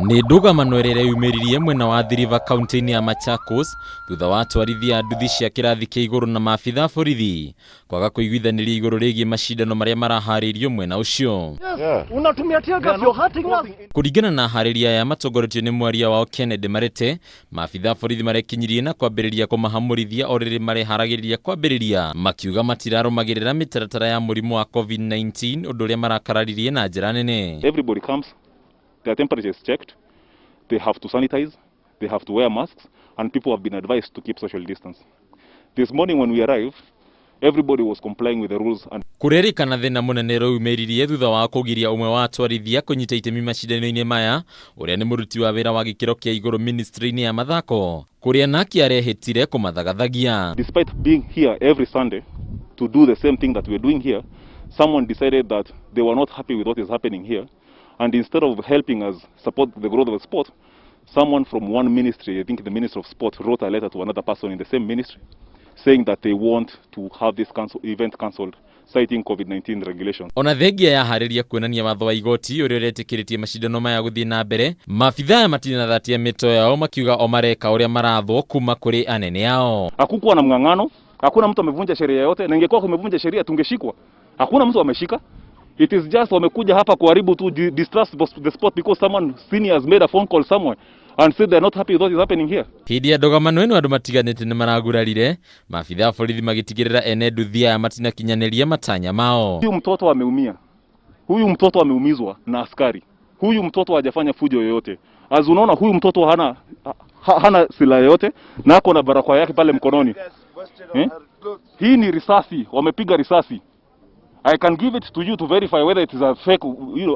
Ni ndũgamano ĩrĩa yumĩririe mwena wa River County ya Machakos thutha wa atwarithia a nduthi cia kĩrathi kĩa igũrũ na maabitha borithi kwaga kũiguithanĩria igũrũ rĩgiĩ macindano marĩa maraharĩrio mwena ũcio. Kũringana na harĩria ya matongoretio nĩ mwaria wao Kennedy Marete, maabitha borithi marekinyirie na kwambĩrĩria kũmahamũrithia o rĩrĩ mareharagĩrĩria kwambĩrĩria, makiuga matirarũmagĩrĩra mĩtaratara ya mũrimũ wa COVID-19 ũndũ ũrĩa marakararirie na njĩra nene. Everybody comes, their temperature is checked, they have to sanitize, they have to wear masks, and people have been advised to keep social distance. This morning when we arrived, everybody was complying with the rules. Kurerikana thĩna mũnene roumĩririe thutha wa kũgiria ũmwe wa atwarithia kũnyita itemi macindano-inĩ maya, ũrĩa nĩ mũruti wa wĩra wa gĩkĩro kĩa igũrũ ministry-inĩ ya mathako, kũrĩa nake arehĩtire kũmathagathagia. Despite being here every Sunday to do the same thing that we're doing here, someone decided that they were not happy with what is happening here. And instead of helping us support the growth of the sport, someone from one ministry, I think the Minister of Sport, wrote a letter to another person in the same ministry saying that they want to have this event cancelled, citing COVID-19 regulations. Ona thengia ya harĩria kuonania watho wa igoti ũrĩa ũretĩkĩrĩtie macindano maya gũthiĩ na mbere, maabitha matinathatia mĩto yao makiuga o mareka ũrĩa marathwo kuma kũrĩ anene yao. Hakukuwa na mng'ang'ano, hakuna mtu amevunja sheria yote, na ingekuwa kumevunja sheria tungeshikwa. Hakuna mtu ameshika. It is just wamekuja hapa kuharibu tu, distrust the sport because someone senior has made a phone call somewhere and said they're not happy with what is happening here. Hĩndĩ ya ndogamano ĩno andũ matiganĩte nĩ maragurarire, maabitha borithi magĩtigĩrĩra ene nduthi aya matinakinyanĩria matanya mao. Huyu mtoto ameumia. Huyu mtoto ameumizwa na askari. Huyu mtoto hajafanya fujo yoyote. As unaona huyu mtoto hana silaha yoyote na ako na barakoa yake pale mkononi. Hii ni risasi, wamepiga risasi. I can give it to you to verify whether it is a fake,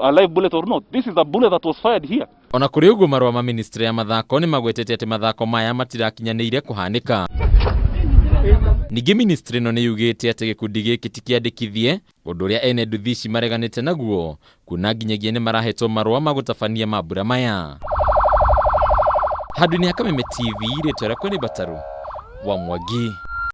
a live bullet or not. This is a bullet that was fired here. Ona kũrĩ ũguo marũa ma ministry ya mathako nĩ magwetete atĩ mathako maya matirakinyanĩire kũhanĩka. Ningĩ ministry ĩno nĩ yugĩte atĩ gĩkundi gĩkĩ ti kĩandĩkithie, ũndũ ũrĩa ene nduthi ici mareganĩte naguo, kuna nginyagia nĩ marahetwo marũa ma gũtabania mambura maya. Handũ-inĩ ya Kameme TV, rĩtwa rĩakwa nĩ Bataru wa Mwangi.